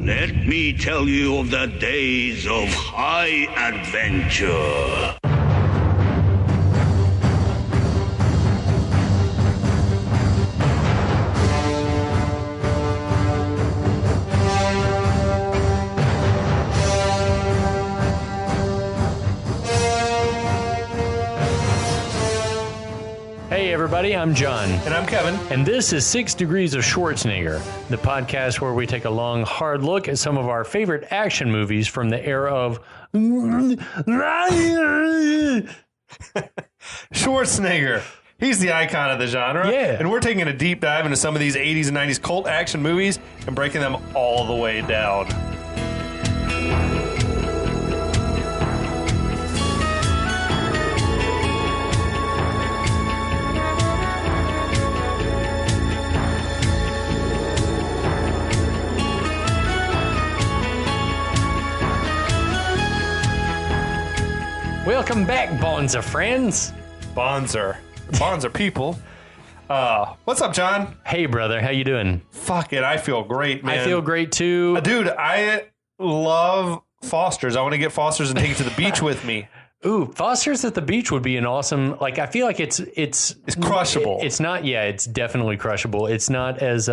Let me tell you of the days of high adventure. Hey everybody, I'm John. And I'm Kevin. And this is 6 Degrees of Schwarzenegger, the podcast where we take a long, hard look at some of our favorite action movies from the era of Schwarzenegger. He's the icon of the genre. Yeah. And we're taking a deep dive into some of these 80s and 90s cult action movies and breaking them all the way down. Welcome back, Bonza friends. Bonzer people. What's up, John? Hey brother, how you doing? Fuck it, I feel great, man. I feel great too. Dude, I love Foster's. I want to get Foster's and take it to the beach with me. Ooh, Foster's at the beach would be an awesome, like, I feel like it's crushable. It's not, yeah, it's definitely crushable. It's not as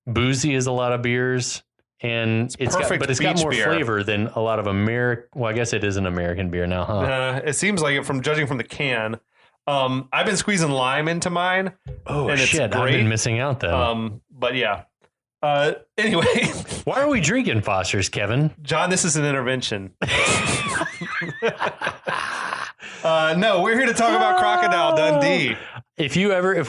boozy as a lot of beers. And it's got more flavor than a lot of Well, I guess it is an American beer now, huh? It seems like it from judging from the can. I've been squeezing lime into mine. Oh, and shit. I've been missing out, though. But yeah. Anyway. Why are we drinking Foster's, Kevin? John, this is an intervention. No, we're here to talk about Crocodile Dundee. If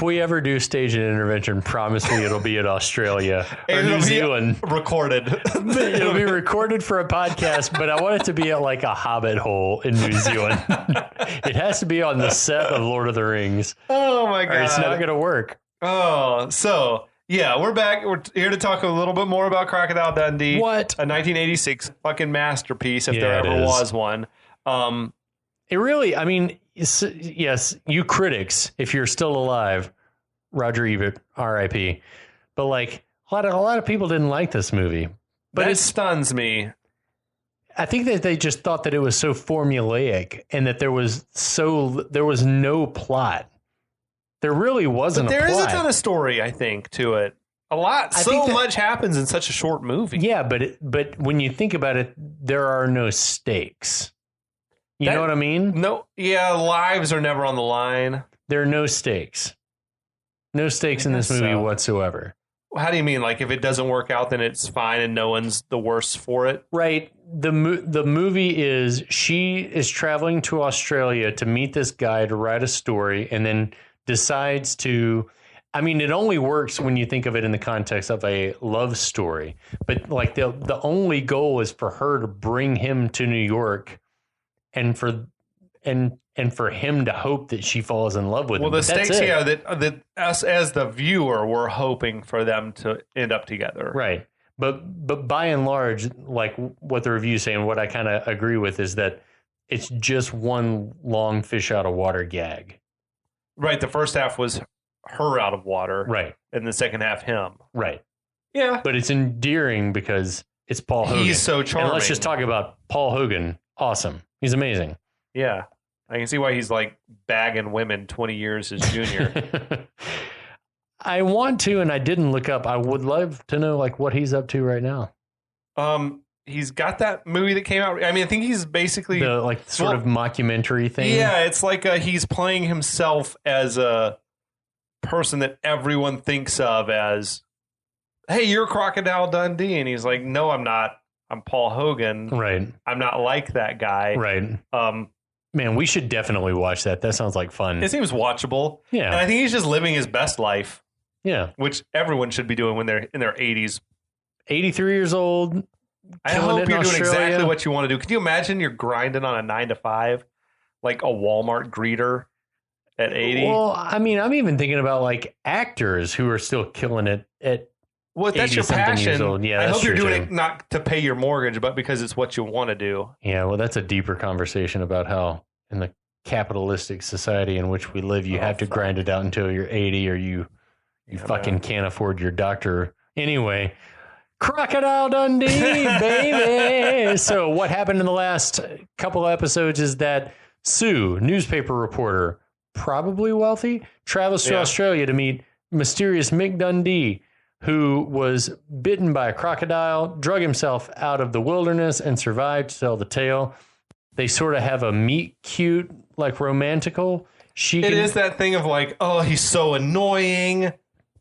we ever do stage an intervention, promise me it'll be in Australia or New Zealand. Recorded. It'll be recorded for a podcast, but I want it to be at like a hobbit hole in New Zealand. It has to be on the set of Lord of the Rings. Oh my God. Or it's not going to work. Oh, so yeah, we're back. We're here to talk a little bit more about Crocodile Dundee. What? A 1986 fucking masterpiece, if there ever was one. It really, I mean, yes, you critics, if you're still alive, Roger Ebert, R.I.P. But like a lot of people didn't like this movie. But it stuns me. I think that they just thought that it was so formulaic and that there was no plot. There really wasn't. But there is a ton of story, I think, to it. A lot. So much happens in such a short movie. Yeah, but when you think about it, there are no stakes. You know what I mean? No, yeah, lives are never on the line. There are no stakes. No stakes in this movie whatsoever. How do you mean? Like, if it doesn't work out, then it's fine and no one's the worse for it? Right. The movie is, she is traveling to Australia to meet this guy to write a story and then decides to... I mean, it only works when you think of it in the context of a love story. But, like, the only goal is for her to bring him to New York and for him to hope that she falls in love with him. Well, the stakes, yeah, that us as the viewer were hoping for them to end up together. Right. But by and large, like what the review's saying, what I kind of agree with is that it's just one long fish out of water gag. Right. The first half was her out of water. Right. And the second half, him. Right. Yeah. But it's endearing because it's Paul Hogan. He's so charming. And let's just talk about Paul Hogan. Awesome. He's amazing. Yeah. I can see why he's like bagging women 20 years his junior. I want to, and I didn't look up. I would love to know like what he's up to right now. He's got that movie that came out. I mean, I think he's basically the like sort of mockumentary thing. Yeah, it's like he's playing himself as a person that everyone thinks of as, hey, you're Crocodile Dundee, and he's like, no, I'm not. I'm Paul Hogan. Right. I'm not like that guy. Right. Man, we should definitely watch that. That sounds like fun. It seems watchable. Yeah. And I think he's just living his best life. Yeah. Which everyone should be doing when they're in their 80s. 83 years old. I hope you're doing exactly what you want to do. Can you imagine you're grinding on a 9-to-5 like a Walmart greeter at 80? Well, I mean, I'm even thinking about like actors who are still killing it at Well, if that's your passion. Yeah, I hope you're doing it not to pay your mortgage, but because it's what you want to do. Yeah, well, that's a deeper conversation about how in the capitalistic society in which we live, you have to grind it out until you're 80 or you fucking can't afford your doctor. Anyway, Crocodile Dundee, baby. So what happened in the last couple of episodes is that Sue, newspaper reporter, probably wealthy, travels to Australia to meet mysterious Mick Dundee, who was bitten by a crocodile, drug himself out of the wilderness, and survived to tell the tale. They sort of have a meet cute, like romantical. It is that thing of like, oh, he's so annoying,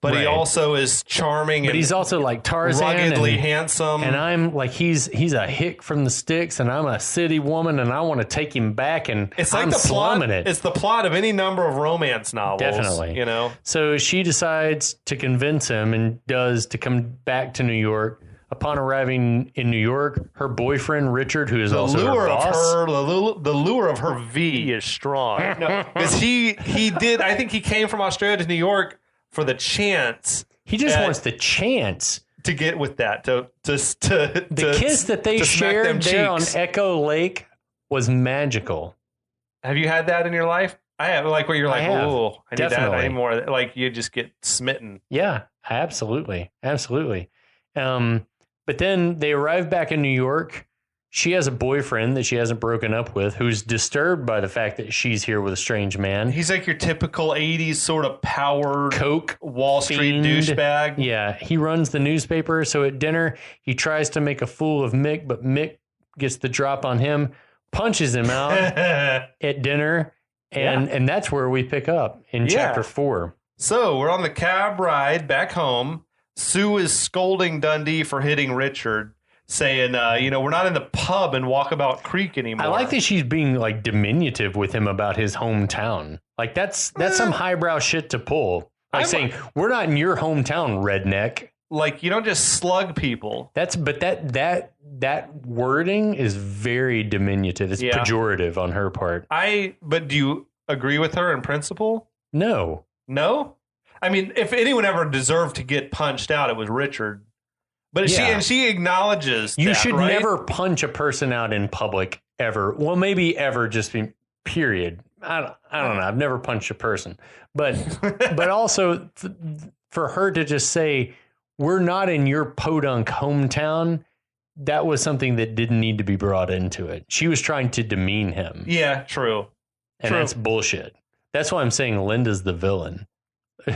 but he also is charming. But he's also like Tarzan, ruggedly handsome. And I'm like, he's a hick from the sticks, and I'm a city woman, and I want to take him back. And it's like I'm slumming it. It's the plot of any number of romance novels. Definitely, you know. So she decides to convince him, and does, to come back to New York. Upon arriving in New York, her boyfriend Richard, who is also her boss, the lure of her V is strong. Because he did. I think he came from Australia to New York for the chance. He just wants the chance to get with that. To kiss that they shared there on Echo Lake was magical. Have you had that in your life? I have. Like where you're like, oh, I need that anymore. Like you just get smitten. Yeah, absolutely. But then they arrive back in New York. She has a boyfriend that she hasn't broken up with, who's disturbed by the fact that she's here with a strange man. He's like your typical 80s sort of powered Coke Wall Street douchebag. Yeah, he runs the newspaper. So at dinner, he tries to make a fool of Mick, but Mick gets the drop on him, punches him out at dinner, and that's where we pick up in chapter 4. So we're on the cab ride back home. Sue is scolding Dundee for hitting Richard, saying, we're not in the pub in Walkabout Creek anymore. I like that she's being like diminutive with him about his hometown. Like that's some highbrow shit to pull. Like saying, we're not in your hometown, redneck. Like you don't just slug people. That wording is very diminutive. It's pejorative on her part. But do you agree with her in principle? No. No? I mean, if anyone ever deserved to get punched out, it was Richard. But she acknowledges you that, should right? never punch a person out in public ever. Well, maybe ever, just period. I don't know. I've never punched a person, but also for her to just say we're not in your podunk hometown, that was something that didn't need to be brought into it. She was trying to demean him. Yeah, true. And that's bullshit. That's why I'm saying Linda's the villain.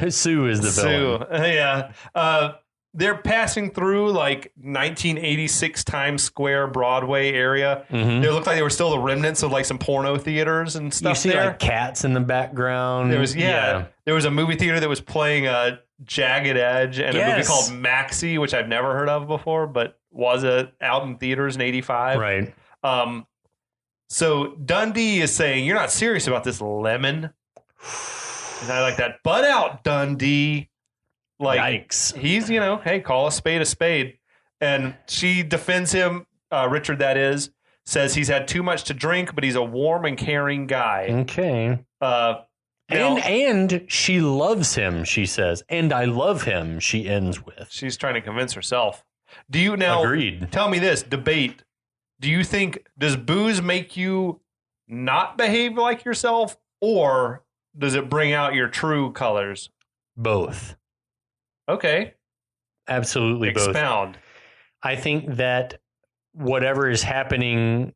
Sue is the villain. Yeah. They're passing through like 1986 Times Square Broadway area. Mm-hmm. They looked like they were still the remnants of like some porno theaters and stuff. You see there. Like cats in the background. There was a movie theater that was playing Jagged Edge and a movie called Maxie, which I've never heard of before, but was out in theaters in 85. Right. So Dundee is saying, "You're not serious about this, lemon." And I like that. Butt out, Dundee. Like, yikes. He's, hey, call a spade. And she defends him, Richard, that is, says he's had too much to drink, but he's a warm and caring guy. Okay. And she loves him, she says. And I love him, she ends with. She's trying to convince herself. Do you now... Agreed. Tell me this, debate. Do you think, does booze make you not behave like yourself, or does it bring out your true colors? Both. Okay. Absolutely. Expound. Both. I think that whatever is happening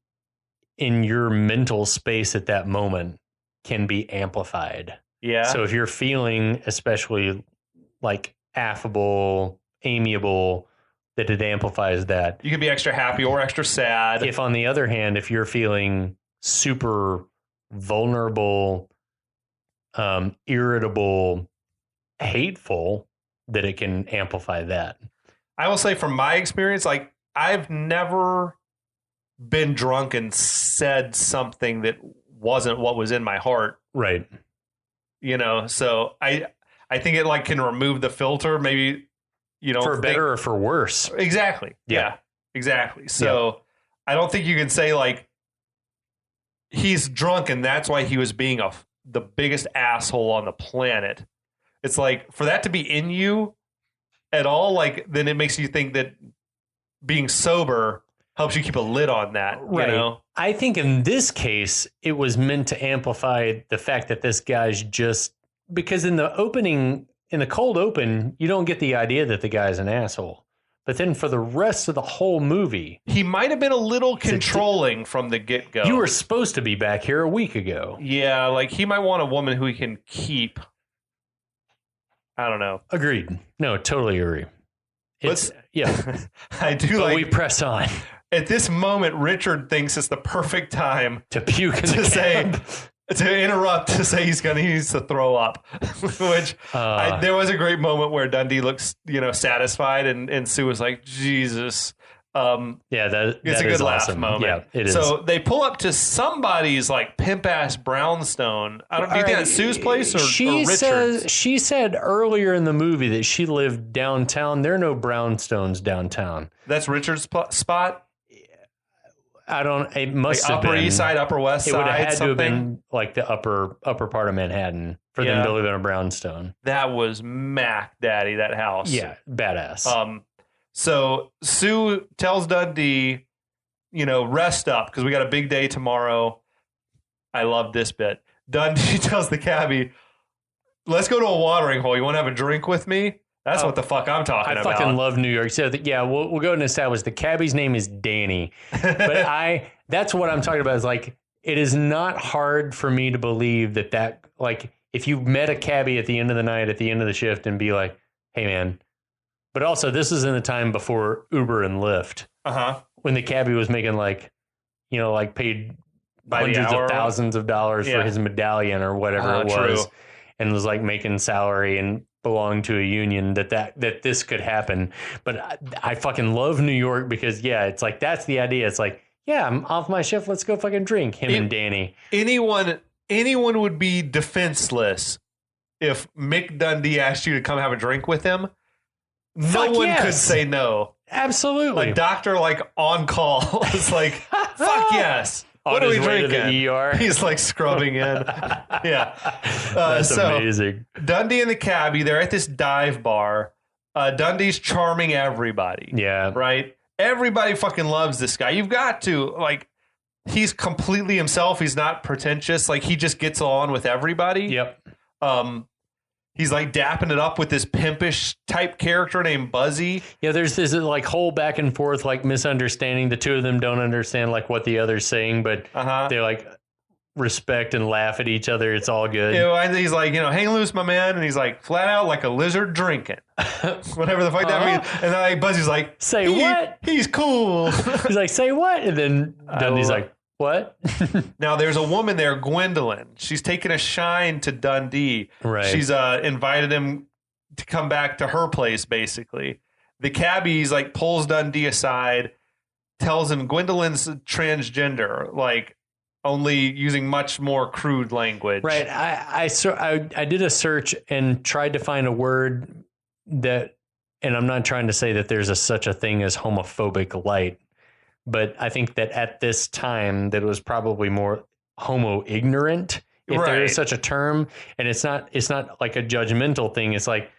in your mental space at that moment can be amplified. Yeah. So if you're feeling especially like affable, amiable, that it amplifies that. You can be extra happy or extra sad. If on the other hand, if you're feeling super vulnerable, irritable, hateful, that it can amplify that. I will say from my experience, like I've never been drunk and said something that wasn't what was in my heart. Right. So I think it like can remove the filter. Maybe, for better or for worse. Exactly. Yeah, exactly. So I don't think you can say like he's drunk and that's why he was being the biggest asshole on the planet. It's like for that to be in you at all, like then it makes you think that being sober helps you keep a lid on that. Right. I think in this case, it was meant to amplify the fact that this guy's just because in the cold open, you don't get the idea that the guy's an asshole. But then for the rest of the whole movie, he might have been a little controlling from the get-go. You were supposed to be back here a week ago. Yeah, like he might want a woman who he can keep. I don't know. Agreed. No, totally agree. Yeah. I do but we press on. At this moment, Richard thinks it's the perfect time to puke in the cab. To interrupt to say he needs to throw up, which there was a great moment where Dundee looks, satisfied, and Sue was like, "Jesus." Yeah, it's a good laugh moment. Yeah, it is. So they pull up to somebody's like pimp ass brownstone. Do you think that's Sue's place or Richard's? She said earlier in the movie that she lived downtown. There are no brownstones downtown. That's Richard's spot. It must have been Upper East Side, Upper West Side. It would have had to have been like the upper part of Manhattan for them to live in a brownstone. That was Mac Daddy, that house. Yeah, badass. So Sue tells Dundee, rest up because we got a big day tomorrow. I love this bit. Dundee tells the cabbie, let's go to a watering hole. You want to have a drink with me? That's what the fuck I'm talking about. I fucking love New York. So we'll go and establish the cabbie's name is Danny. But that's what I'm talking about is like, it is not hard for me to believe that like, if you met a cabbie at the end of the night, at the end of the shift and be like, hey man, but also this is in the time before Uber and Lyft. When the cabbie was making like paid hundreds of thousands of dollars for his medallion or whatever it was. True. And was like making salary and belong to a union that this could happen. But I fucking love New York because it's like that's the idea. It's like, I'm off my shift, let's go fucking drink. And Danny. Anyone would be defenseless if Mick Dundee asked you to come have a drink with him. No one could say no. Absolutely. A doctor like on call is like, fuck yes. What are we drinking? He's like scrubbing in. Yeah. That's amazing. Dundee and the cabbie, they're at this dive bar. Dundee's charming everybody. Yeah. Right? Everybody fucking loves this guy. You've got to. Like, he's completely himself. He's not pretentious. Like, he just gets on with everybody. Yep. He's like dapping it up with this pimpish type character named Buzzy. Yeah, there's this like whole back and forth like misunderstanding. The two of them don't understand like what the other's saying, but they like respect and laugh at each other. It's all good. And he's like, hang loose, my man. And he's like flat out like a lizard drinking. Whatever the fuck that means. And then like Buzzy's like, say what? He's cool. He's like, say what? And then Dundee's like, what? Now there's a woman there, Gwendoline. She's taking a shine to Dundee. Right. She's invited him to come back to her place, basically. The cabbie's like pulls Dundee aside, tells him Gwendoline's transgender, like only using much more crude language. Right. I did a search and tried to find a word that, and I'm not trying to say that there's such a thing as homophobic light. But I think that at this time that it was probably more homo ignorant, if there is such a term, and it's not like a judgmental thing. It's like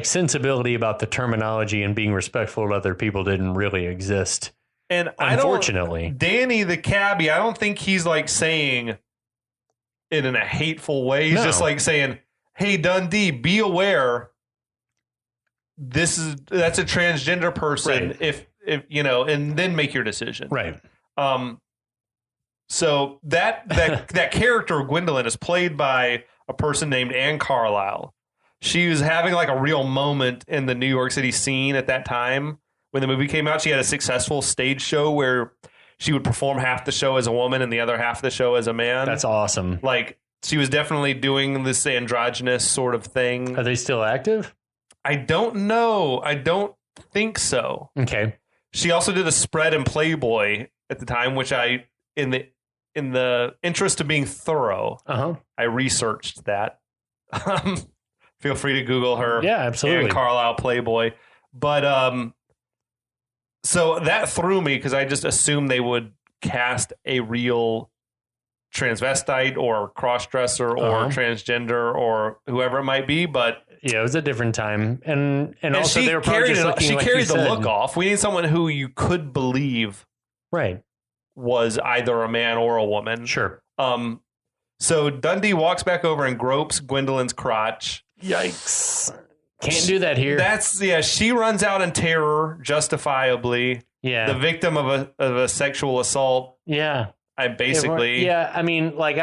sensibility about the terminology and being respectful to other people didn't really exist. And unfortunately, Danny the cabbie, I don't think he's like saying it in a hateful way. He's just like saying, "Hey Dundee, be aware. That's a transgender person. Right. If and then make your decision." Right. So that character Gwendoline is played by a person named Anne Carlisle. She was having like a real moment in the New York City scene at that time when the movie came out. She had a successful stage show where she would perform half the show as a woman and the other half of the show as a man. That's awesome. Like she was definitely doing this androgynous sort of thing. Are they still active? I don't know. I don't think so. Okay. She also did a spread in Playboy at the time, which in the interest of being thorough, I researched that. Feel free to Google her. Yeah, absolutely. Anne Carlisle Playboy. But so that threw me because I just assumed they would cast a real transvestite or crossdresser or transgender or whoever it might be, but yeah, it was a different time, and also they were probably just looking she like carried the said. look off. We need someone who you could believe, right, was either a man or a woman. Sure. So Dundee walks back over and gropes Gwendoline's crotch. Yikes! Can't do that here. She runs out in terror, justifiably. Yeah. The victim of a sexual assault. Yeah. I mean, like,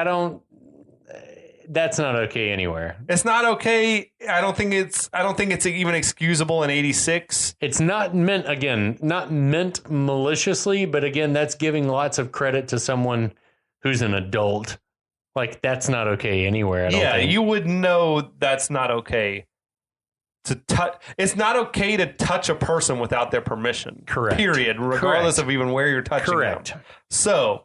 that's not okay anywhere. It's not okay. I don't think it's even excusable in 86. It's not meant maliciously, but again, that's giving lots of credit to someone who's an adult. Like, that's not okay anywhere. I don't think. You would know that's not okay to touch. It's not okay to touch a person without their permission. Correct. Period. Regardless of even where you're touching them. So,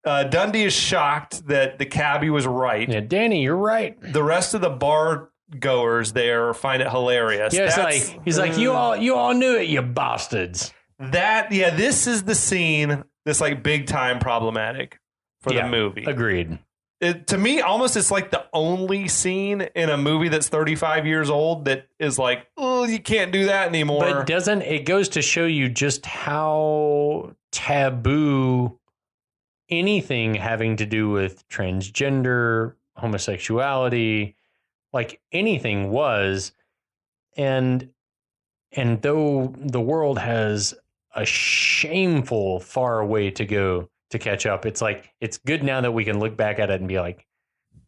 Dundee is shocked that the cabbie was right. Yeah, Danny, you're right. The rest of the bar goers there find it hilarious. Yeah, he's like, you all knew it, you bastards. This is the scene that's like big time problematic for the movie. Agreed. To me, almost it's like the only scene in a movie that's 35 years old that is like, oh, you can't do that anymore. But it goes to show you just how taboo anything having to do with transgender, homosexuality, like anything was. And though the world has a shameful far way to go to catch up, it's like, it's good now that we can look back at it and be like,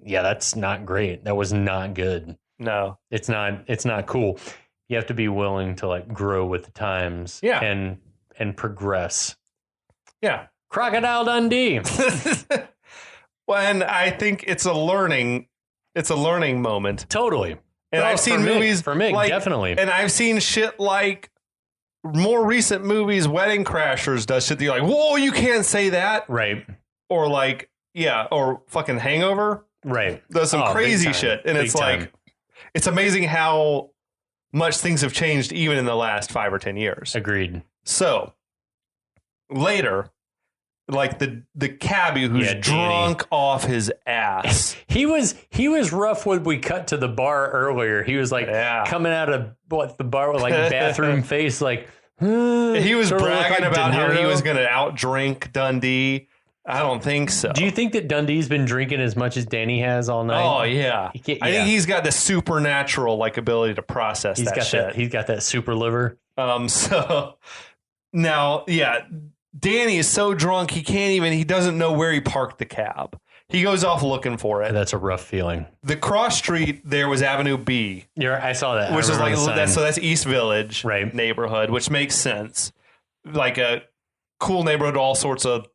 yeah, that's not great. That was not good. No, it's not cool. You have to be willing to like grow with the times and progress. Yeah. Crocodile Dundee. Well, and I think it's a learning moment. Totally. And I've seen movies for Mick, like, definitely. And I've seen shit like more recent movies, Wedding Crashers does shit that you're like, whoa, you can't say that. Right. Or like, or fucking Hangover. Right. Does some crazy shit. And it's like, it's amazing how much things have changed even in the last 5 or 10 years. Agreed. So later, like the cabbie who's drunk off his ass. He was rough when we cut to the bar earlier. He was like coming out of the bar with like bathroom face, like he was bragging about how he was going to outdrink Dundee. I don't think so. Do you think that Dundee's been drinking as much as Danny has all night? Oh yeah, I think he's got the supernatural like ability to process that shit. He's got that super liver. So now, Danny is so drunk he doesn't know where he parked the cab. He goes off looking for it. That's a rough feeling. The cross street there was Avenue B. I saw that. Which is like that's East Village neighborhood, which makes sense. Like a cool neighborhood, all sorts of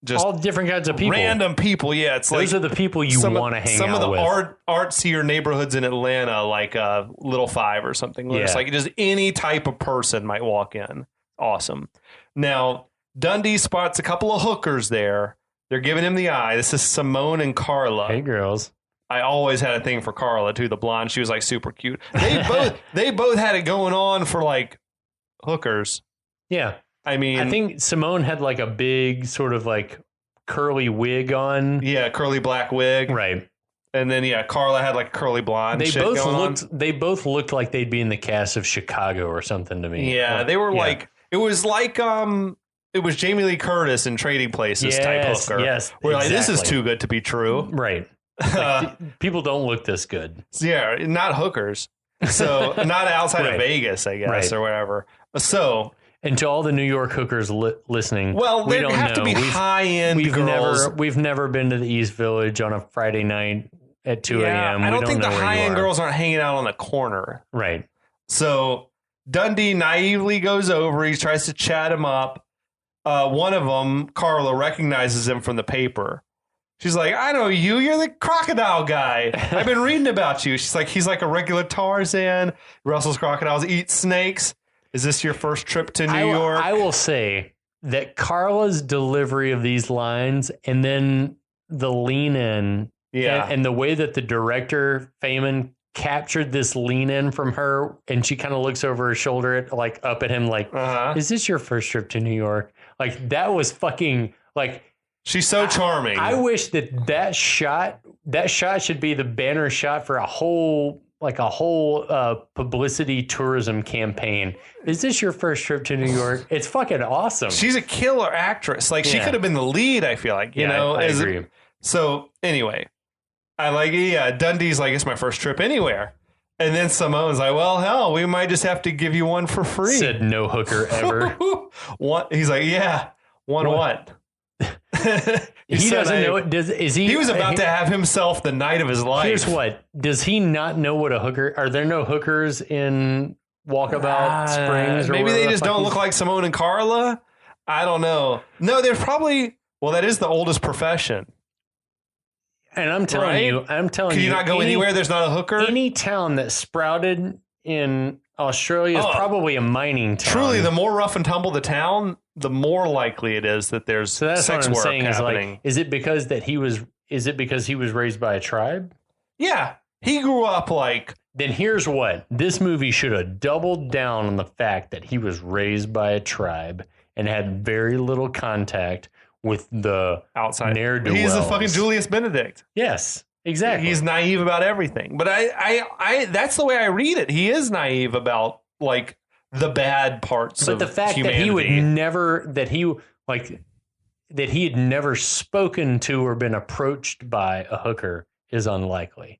just all different kinds of people. Random people, yeah. It's those are the people you want to hang out with. Some of the artsier neighborhoods in Atlanta, like Little Five or something. It's like just any type of person might walk in. Awesome. Now, Dundee spots a couple of hookers there. They're giving him the eye. This is Simone and Carla. Hey, girls. I always had a thing for Carla, too. The blonde. She was like super cute. They both had it going on for like hookers. Yeah. I mean, I think Simone had like a big sort of like curly wig on. Yeah, curly black wig. Right. And then Carla had like a curly blonde. They both looked like they'd be in the cast of Chicago or something to me. Yeah, they were like it was Jamie Lee Curtis in Trading Places type hooker. Yes. We're like, this is too good to be true. Right. Like, people don't look this good. Yeah, not hookers. So not outside of Vegas, I guess, or whatever. So. And to all the New York hookers listening, well, they have to be high-end girls. We've never been to the East Village on a Friday night at 2 a.m. I don't think the high-end girls aren't hanging out on the corner. Right. So Dundee naively goes over. He tries to chat him up. One of them, Carla, recognizes him from the paper. She's like, I know you. You're the crocodile guy. I've been reading about you. She's like, he's like a regular Tarzan. Wrestles crocodiles, eats snakes. Is this your first trip to New York? I will say that Carla's delivery of these lines and then the lean in and the way that the director, Feynman, captured this lean in from her, and she kind of looks over her shoulder like up at him like, is this your first trip to New York? Like that was fucking like. She's so charming. I wish that shot should be the banner shot for a whole publicity tourism campaign. Is this your first trip to New York? It's fucking awesome. She's a killer actress. Like she could have been the lead, I feel like, you know, I agree. So anyway, I like, Dundee's like, it's my first trip anywhere. And then Simone's like, well, hell, we might just have to give you one for free. Said no hooker ever. What? He's like, yeah. What? He doesn't know it. He was about to have himself the night of his life. Here's what. Does he not know what a hooker... Are there no hookers in Walkabout Springs? Or maybe they just don't look like Simone and Carla. I don't know. No, there's probably... Well, that is the oldest profession. And I'm telling you... Can you not go anywhere there's not a hooker? Any town that sprouted in Australia is probably a mining town. Truly, the more rough and tumble the town, the more likely it is that there's sex work happening. Is it because he was raised by a tribe? Yeah. He grew up like... Then here's what. This movie should have doubled down on the fact that he was raised by a tribe and had very little contact with the outside ne'er-do-wells. He's a fucking Julius Benedict. Yes, exactly. He's naive about everything. But I that's the way I read it. He is naive about like the bad parts of humanity. But the fact that he would never, that he had never spoken to or been approached by a hooker is unlikely.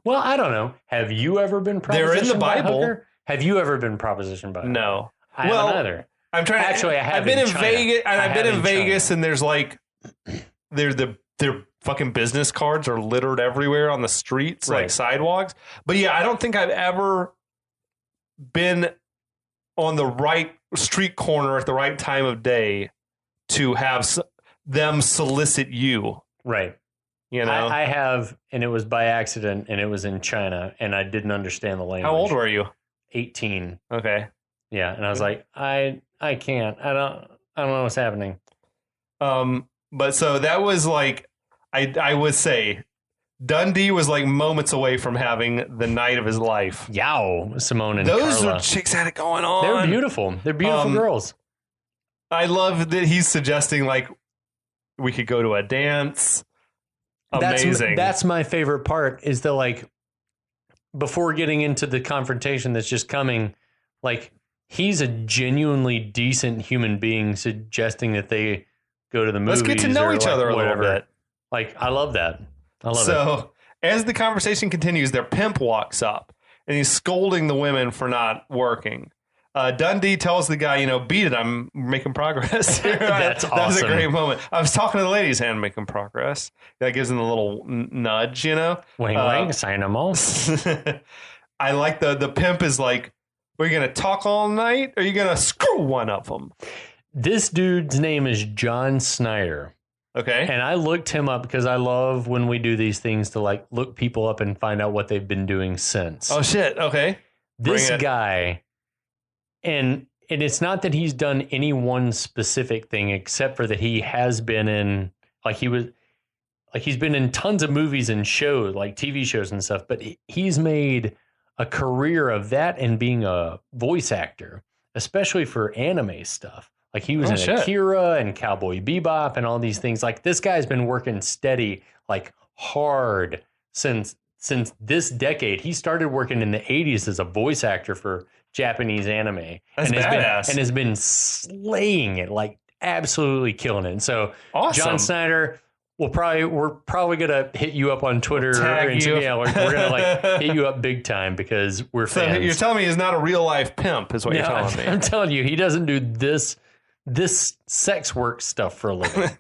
Well, I don't know. Have you ever been propositioned They're in the by Bible. A hooker? Have you ever been propositioned by a hooker? No. I haven't either. I'm trying. Actually, I have. I've been in China. Vegas, and I've been in Vegas, China. and there's like, their fucking business cards are littered everywhere on the streets, like sidewalks. But yeah, I don't think I've ever been on the right street corner at the right time of day to have them solicit you. Right. You know, I have, and it was by accident, and it was in China, and I didn't understand the language. How old were you? 18. Okay. Yeah, and I was like, I can't. I don't know what's happening. But so that was like, I would say Dundee was like moments away from having the night of his life. Yow, Simone and those Carla. are chicks had it going on. They're beautiful. They're beautiful girls. I love that he's suggesting like we could go to a dance. Amazing. That's my favorite part is the like, before getting into the confrontation that's just coming, like he's a genuinely decent human being suggesting that they go to the movies. Let's get to know each other a little bit. Like, I love that. I love it. So as the conversation continues, their pimp walks up and he's scolding the women for not working. Dundee tells the guy, beat it. I'm making progress here. That's awesome. That was a great moment. I was talking to the ladies' hand, making progress. That gives them a little nudge, Wing, wing, sign them all. I like the pimp is like, we're going to talk all night? Or are you going to screw one of them? This dude's name is John Snyder. Okay. And I looked him up because I love when we do these things to like look people up and find out what they've been doing since. Oh, shit. Okay. This guy... And it's not that he's done any one specific thing, except for that he has been in, he's been in tons of movies and shows, like TV shows and stuff, but he's made a career of that and being a voice actor, especially for anime stuff. Like he was in Akira and Cowboy Bebop and all these things. Like this guy's been working steady, like hard since this decade. He started working in the 80s as a voice actor for Japanese anime. That's badass. And has been slaying it, like absolutely killing it. And so awesome. John Snyder, we're probably gonna hit you up on Twitter. Yeah, we're gonna like hit you up big time because we're fans. So you're telling me he's not a real life pimp, is what you're telling me. I'm telling you, he doesn't do this sex work stuff for a living.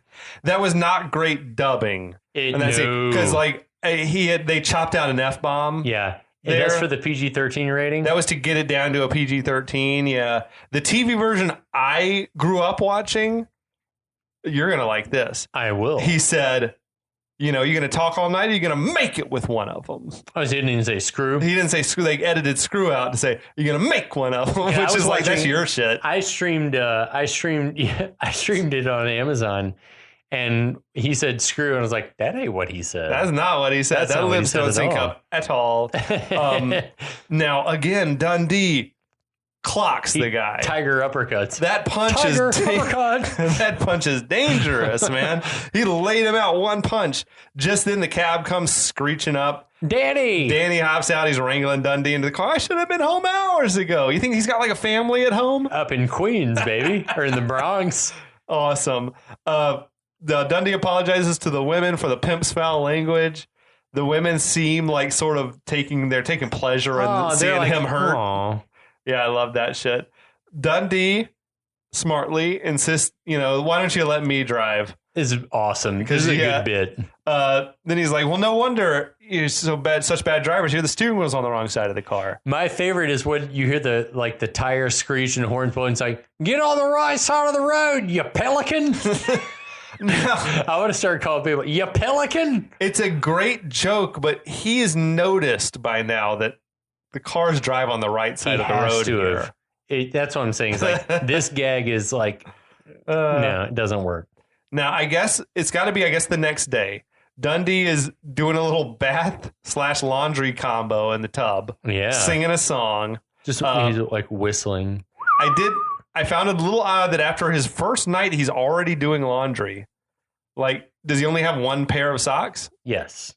That was not great dubbing. Because like they chopped out an F-bomb. Yeah. And that's for the PG-13 rating? That was to get it down to a PG-13, yeah. The TV version I grew up watching, you're going to like this. I will. He said, you're going to talk all night or you're going to make it with one of them. Oh, he didn't even say screw? He didn't say screw. They edited screw out to say, you're going to make one of them, which is like, that's your shit. I streamed it on Amazon. And he said screw, and I was like, that ain't what he said. That's not what he said. That lips don't sync up at all. Now, again, Dundee clocks the guy. Tiger uppercuts. That punch that punch is dangerous, man. He laid him out one punch. Just then the cab comes screeching up. Danny hops out. He's wrangling Dundee into the car. I should have been home hours ago. You think he's got like a family at home? Up in Queens, baby. Or in the Bronx. Awesome. Dundee apologizes to the women for the pimp's foul language. The women seem like sort of taking pleasure in seeing him hurt. Aw. Yeah, I love that shit. Dundee smartly insists, why don't you let me drive? Is awesome. This is a good bit. Then he's like, well, no wonder you're such bad drivers. Here, the steering wheel's on the wrong side of the car. My favorite is when you hear the tire screech and the horns blowing. It's like, get on the right side of the road, you pelican. I want to start calling people, you pelican. It's a great joke, but he is noticed by now that the cars drive on the right side of the road here. That's what I'm saying. It's like, this gag is like, no, it doesn't work. Now, I guess it's got to be, the next day. Dundee is doing a little bath/laundry combo in the tub. Yeah. Singing a song. Just he's like whistling. I found it a little odd that after his first night, he's already doing laundry. Like, does he only have one pair of socks? Yes.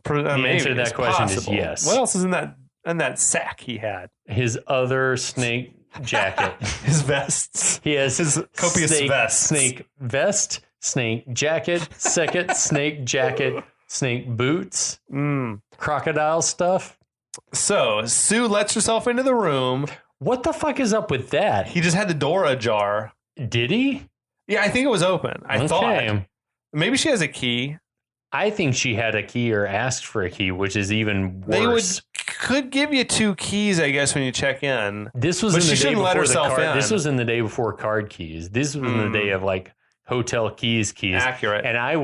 The answer to that question is yes. What else is in that sack he had? His other snake jacket. His vests. He has his copious vests. Snake vest, snake jacket, second snake jacket, snake boots, crocodile stuff. So Sue lets herself into the room. What the fuck is up with that? He just had the door ajar. Did he? Yeah, I think it was open. I thought. Maybe she has a key. I think she had a key or asked for a key, which is even worse. Could give you 2 keys, I guess, when you check in. This was she shouldn't let herself in. This was in the day before card keys. This was in the day of like hotel keys. Accurate. And I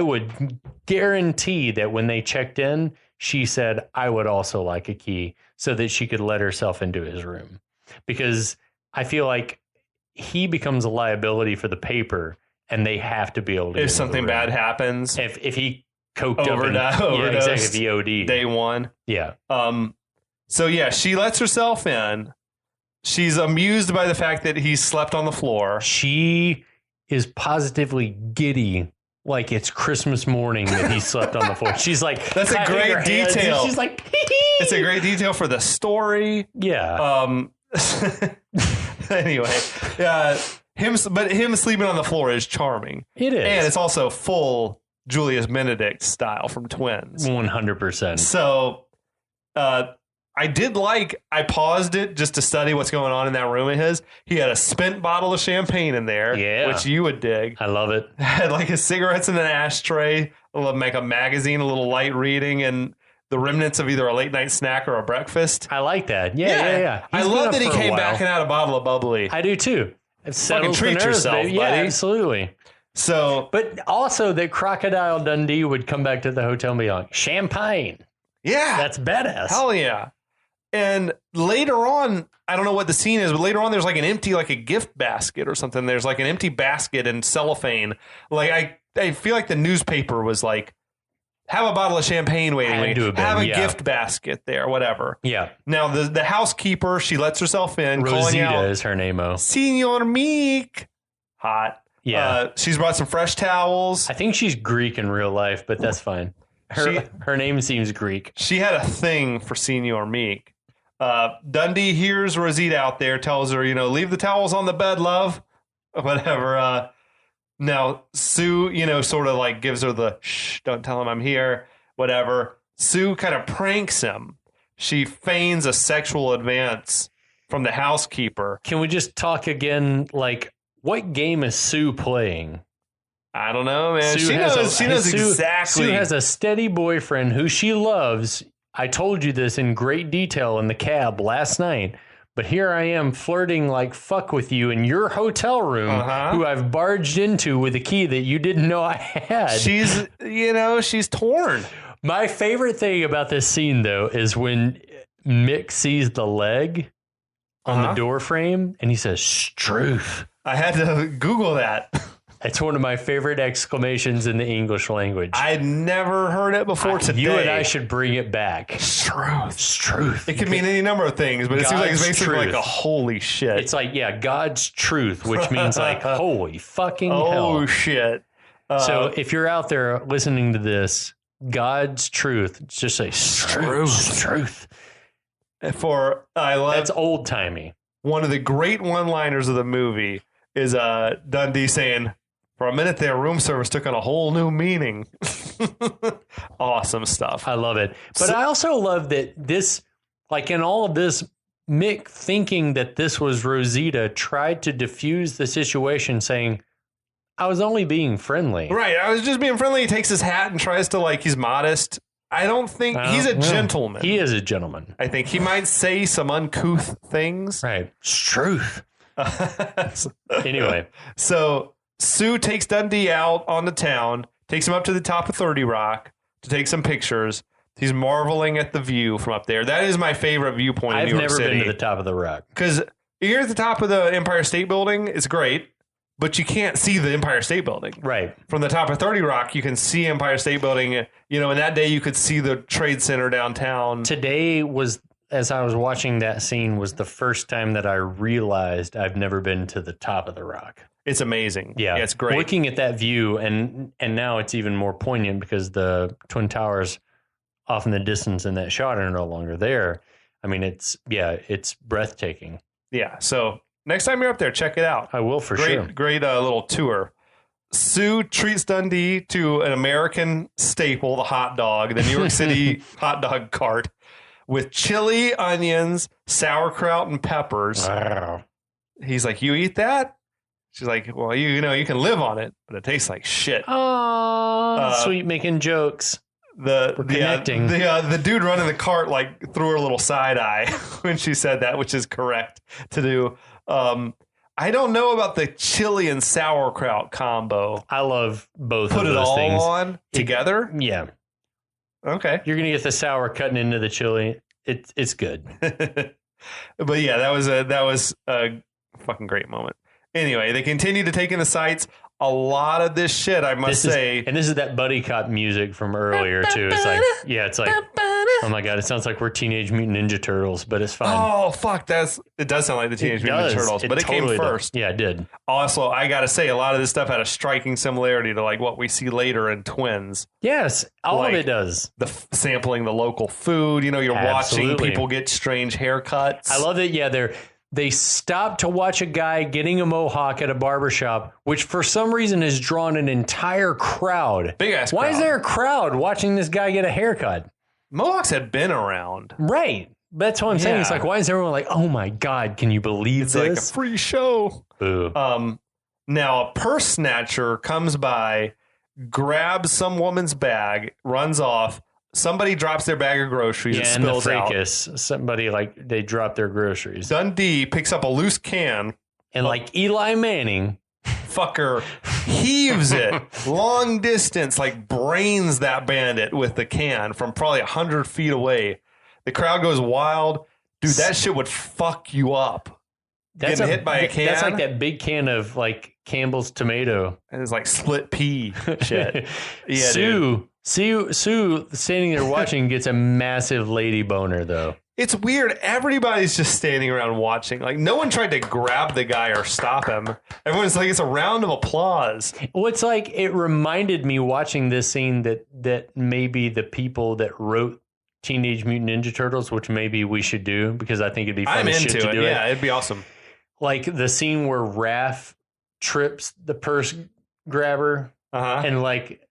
would guarantee that when they checked in, she said, I would also like a key so that she could let herself into his room. Because I feel like he becomes a liability for the paper and they have to be able to. If something bad happens. If he coked overdosed. Yeah, exactly. The OD. Day one. Yeah. So yeah, she lets herself in. She's amused by the fact that he slept on the floor. She is positively giddy. Like it's Christmas morning that he slept on the floor. She's like, that's a great detail. She's like, it's a great detail for the story. Yeah. Anyway, him sleeping on the floor is charming. It is, and it's also full Julius Benedict style from Twins. 100%. So, I paused it just to study what's going on in that room of his. He had a spent bottle of champagne in there, which you would dig. I love it. Had like his cigarettes in an ashtray, like a magazine, a little light reading, and the remnants of either a late night snack or a breakfast. I like that. Yeah. I love that he came back and had a bottle of bubbly. I do too. Fucking treat yourself, buddy. Yeah, absolutely. So, but also that Crocodile Dundee would come back to the hotel and be like, champagne. Yeah. That's badass. Hell yeah. And later on, I don't know what the scene is, but later on there's like an empty, like a gift basket or something. There's like an empty basket and cellophane. Like I feel like the newspaper was like, have a bottle of champagne waiting. Have a gift basket there, whatever. Yeah. Now the housekeeper, she lets herself in. Rosita is her name-o. Senor Meek. Hot. Yeah. She's brought some fresh towels. I think she's Greek in real life, but that's fine. Her name seems Greek. She had a thing for Senor Meek. Dundee hears Rosita out there, tells her, leave the towels on the bed, love. Whatever. Now, Sue, sort of like gives her the, shh, don't tell him I'm here, whatever. Sue kind of pranks him. She feigns a sexual advance from the housekeeper. Can we just talk again, like, what game is Sue playing? I don't know, man. She knows exactly. Sue has a steady boyfriend who she loves. I told you this in great detail in the cab last night. But here I am flirting like fuck with you in your hotel room, who I've barged into with a key that you didn't know I had. She's torn. My favorite thing about this scene, though, is when Mick sees the leg on the door frame and he says, "Struth." I had to Google that. It's one of my favorite exclamations in the English language. I'd never heard it before today. You and I should bring it back. Truth. It could mean any number of things, but it seems like it's basically like a holy shit. It's like, God's truth, which means like, holy fucking hell. Oh, shit. So if you're out there listening to this, God's truth, just say truth. That's old timey. One of the great one-liners of the movie is Dundee saying, For a minute there, room service took on a whole new meaning. Awesome stuff. I love it. But I also love that this, like in all of this, Mick thinking that this was Rosita tried to diffuse the situation saying, I was only being friendly. Right. I was just being friendly. He takes his hat and tries to, like, he's modest. I don't think he's a gentleman. He is a gentleman. I think he might say some uncouth things. Right. It's truth. Anyway. So Sue takes Dundee out on the town, takes him up to the top of 30 Rock to take some pictures. He's marveling at the view from up there. That is my favorite viewpoint in New York City. I've never been to the top of the Rock. Because you're at the top of the Empire State Building. It's great. But you can't see the Empire State Building. Right. From the top of 30 Rock, you can see Empire State Building. You know, and that day you could see the Trade Center downtown. Today was, as I was watching that scene, was the first time that I realized I've never been to the top of the Rock. It's amazing. Yeah, it's great. Looking at that view, and now it's even more poignant because the Twin Towers off in the distance in that shot are no longer there. I mean, it's breathtaking. Yeah, so next time you're up there, check it out. I will for sure. Great little tour. Sue treats Dundee to an American staple, the hot dog, the New York City hot dog cart, with chili, onions, sauerkraut, and peppers. Wow. He's like, you eat that? She's like, well, you know, you can live on it, but it tastes like shit. Oh, sweet making jokes. The dude running the cart like threw her a little side eye when she said that, which is correct to do. I don't know about the chili and sauerkraut combo. I love both Put of those things. Put it all on together? Yeah. Okay. You're going to get the sour cutting into the chili. It's good. But yeah, that was a fucking great moment. Anyway, they continue to take in the sights. A lot of this shit, I must say. And this is that buddy cop music from earlier, too. It's like, oh my God, it sounds like we're Teenage Mutant Ninja Turtles, but it's fine. Oh, fuck. It does sound like the Teenage Mutant Ninja Turtles, but it came first. Yeah, it did. Also, I got to say, a lot of this stuff had a striking similarity to like what we see later in Twins. Yes, all of it does. The sampling the local food. You know, you're watching people get strange haircuts. I love it. Yeah, they stop to watch a guy getting a mohawk at a barbershop, which for some reason has drawn an entire crowd. Big ass crowd. Why is there a crowd watching this guy get a haircut? Mohawks had been around. Right. That's what I'm saying. It's like, why is everyone like, oh my God, can you believe it's this? It's like a free show. Boo. Now a purse snatcher comes by, grabs some woman's bag, runs off. Somebody drops their bag of groceries and spills out. Somebody, they drop their groceries. Dundee picks up a loose can. And like Eli Manning, fucker heaves it long distance, like brains that bandit with the can from probably 100 feet away. The crowd goes wild. Dude, that shit would fuck you up. Getting hit by a can. That's like that big can of like Campbell's tomato. And it's like split pea shit. Yeah, Sue standing there watching gets a massive lady boner though. It's weird. Everybody's just standing around watching. Like no one tried to grab the guy or stop him. Everyone's like, it's a round of applause. Well, it's like it reminded me watching this scene that maybe the people that wrote Teenage Mutant Ninja Turtles, which maybe we should do because I think it'd be fun as shit to do it. Yeah, it'd be awesome. Like the scene where Raph trips the purse grabber and like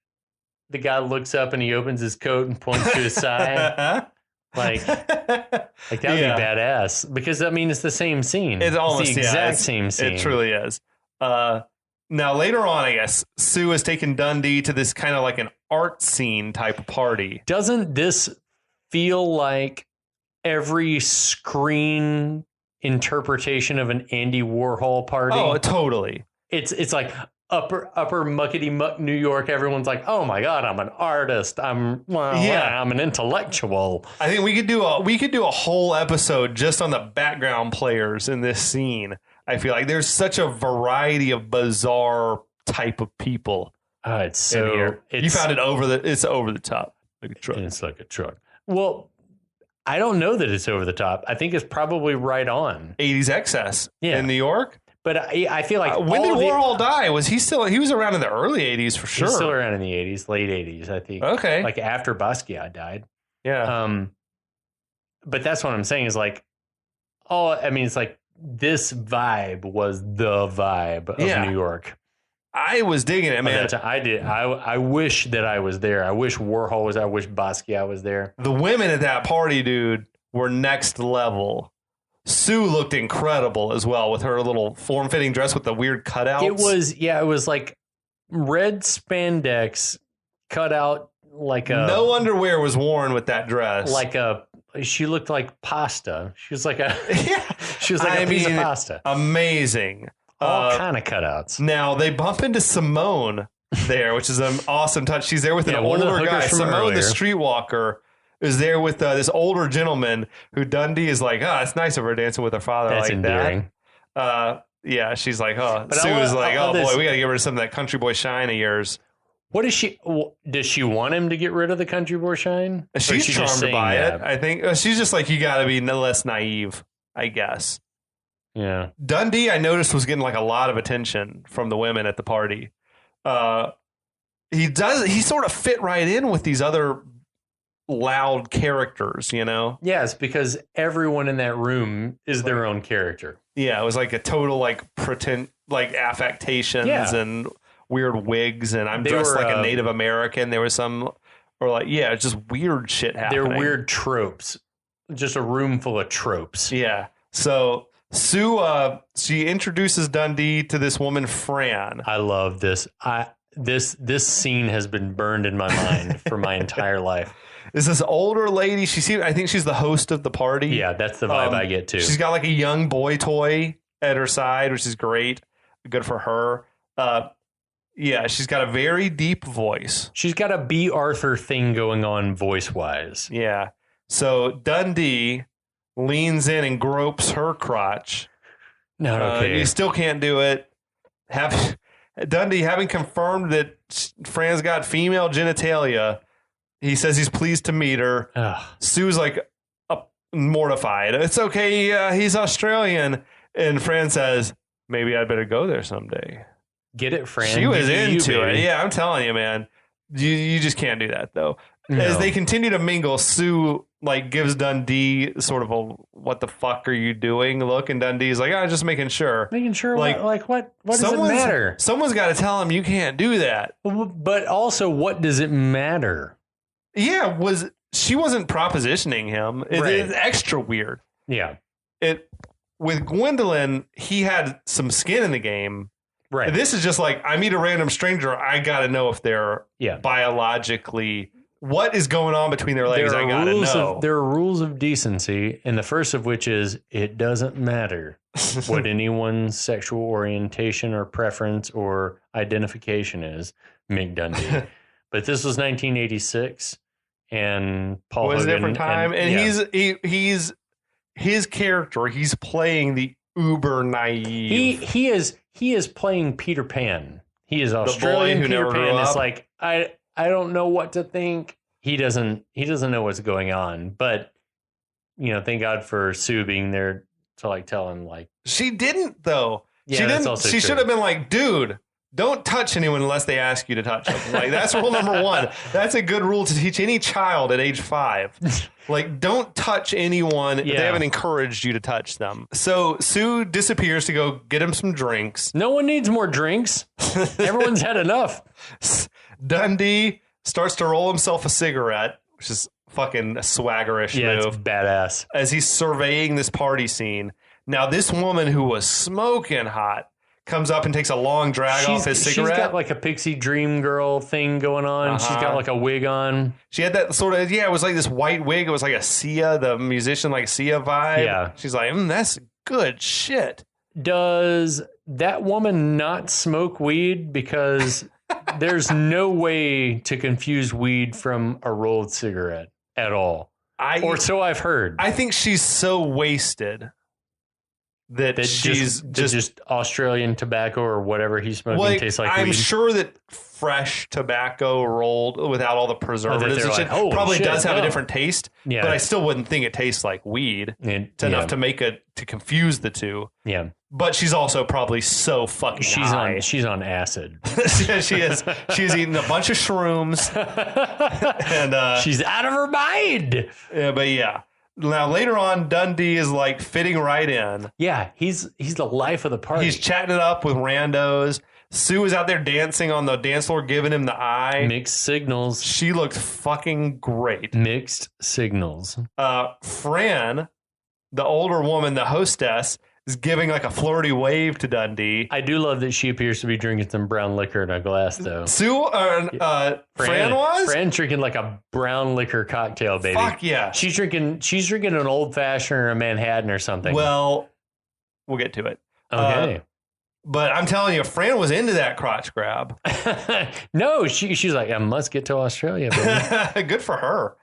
the guy looks up and he opens his coat and points to his side. Like that would be badass because I mean it's the same scene. It's almost the exact same scene. It truly is. Now later on, I guess Sue has taken Dundee to this kind of like an art scene type of party. Doesn't this feel like every screen interpretation of an Andy Warhol party? Oh, totally. It's like upper muckety muck New York. Everyone's like, oh my God, I'm an artist. I'm an intellectual. I think we could do a whole episode just on the background players in this scene. I feel like there's such a variety of bizarre type of people. It's so you found it it's over the top like a truck. It's like a truck. Well, I don't know that it's over the top. I think it's probably right on 80s excess in New York. But I feel like when did Warhol die? Was he still? He was around in the early 80s for sure. He was still around in the 80s, late 80s, I think. Okay, like after Basquiat died. Yeah. But that's what I'm saying is like, it's like this vibe was the vibe of New York. I was digging it, man. I did. I wish that I was there. I wish Warhol was there. I wish Basquiat was there. The women at that party, dude, were next level. Sue looked incredible as well with her little form-fitting dress with the weird cutouts. It was like red spandex cut out like a... No underwear was worn with that dress. She looked like pasta. She was like a... Yeah. She was like a piece of pasta. Amazing. All kind of cutouts. Now, they bump into Simone there, which is an awesome touch. She's there with an older guy. Simone, the streetwalker, is there with this older gentleman who Dundee is like, it's nice of her dancing with her father. That's like endearing. That. Yeah, she's like, Sue is like, boy, we got to get rid of some of that country boy shine of yours. What is she? Does she want him to get rid of the country boy shine? She's charmed by it. I think she's just like, you got to be no less naive, I guess. Yeah. Dundee, I noticed, was getting like a lot of attention from the women at the party. He sort of fit right in with these other loud characters, you know? Yes, because everyone in that room is their own character. Yeah, it was like a total like pretend, like affectations and weird wigs, and I'm dressed like a Native American. There was some, or like, just weird shit happening. They're weird tropes. Just a room full of tropes. Yeah. So Sue, she introduces Dundee to this woman, Fran. I love this. This scene has been burned in my mind for my entire life. Is this older lady? I think she's the host of the party. Yeah, that's the vibe I get too. She's got like a young boy toy at her side, which is great. Good for her. She's got a very deep voice. She's got a B. Arthur thing going on voice-wise. Yeah. So Dundee leans in and gropes her crotch. Not okay. You still can't do it. Dundee, having confirmed that Fran's got female genitalia, he says he's pleased to meet her. Ugh. Sue's like mortified. It's okay. He's Australian. And Fran says, maybe I'd better go there someday. Get it, Fran? She was into it. Yeah, I'm telling you, man. You just can't do that, though. No. As they continue to mingle, Sue like gives Dundee sort of a "what the fuck are you doing?" look, and Dundee's like, "I'm just making sure." Making sure, what does it matter? Someone's got to tell him you can't do that. But also, what does it matter? Yeah, she wasn't propositioning him. It's extra weird. Yeah. With Gwendoline, he had some skin in the game. Right. This is just like, I meet a random stranger. I got to know if they're biologically, what is going on between their legs. I got to know. There are rules of decency, and the first of which is it doesn't matter what anyone's sexual orientation or preference or identification is, Mick Dundee. But this was 1986, and Paul Hogan. It was a different time, and he's his character. He's playing the uber naive. He is playing Peter Pan. He is Australian Peter Pan. It's like I don't know what to think. He doesn't know what's going on. But thank God for Sue being there to like tell him like she didn't though. Yeah, she didn't. That's also she true. Should have been like, dude, don't touch anyone unless they ask you to touch them. Like that's rule number one. That's a good rule to teach any child at age 5. Like, don't touch anyone if they haven't encouraged you to touch them. So Sue disappears to go get him some drinks. No one needs more drinks. Everyone's had enough. Dundee starts to roll himself a cigarette, which is fucking a swaggerish move. It's badass. As he's surveying this party scene. Now, this woman who was smoking hot comes up and takes a long drag off his cigarette. She's got like a pixie dream girl thing going on. She's got like a wig on. She had that sort of, it was like this white wig. It was like a Sia, the musician, like Sia vibe. Yeah. She's like, that's good shit. Does that woman not smoke weed? Because there's no way to confuse weed from a rolled cigarette at all. Or so I've heard. I think she's so wasted that she's just Australian tobacco or whatever he's smoking tastes like I'm weed. sure that fresh tobacco rolled without all the preservatives probably does have a different taste. Yeah. But I still wouldn't think it tastes like weed. It's enough to confuse the two. Yeah. But she's also probably so fucking high. She's on acid. She is. She's eating a bunch of shrooms. And she's out of her mind. Yeah, but yeah. Now, later on, Dundee is like fitting right in. Yeah, he's the life of the party. He's chatting it up with randos. Sue was out there dancing on the dance floor, giving him the eye. Mixed signals. She looked fucking great. Mixed signals. Fran, the older woman, the hostess, is giving like a flirty wave to Dundee. I do love that she appears to be drinking some brown liquor in a glass, though. Fran was? Fran drinking like a brown liquor cocktail, baby. Fuck yeah. She's drinking an old fashioned or a Manhattan or something. Well, we'll get to it. Okay. But I'm telling you, Fran was into that crotch grab. No, she's like, I must get to Australia, baby. Good for her.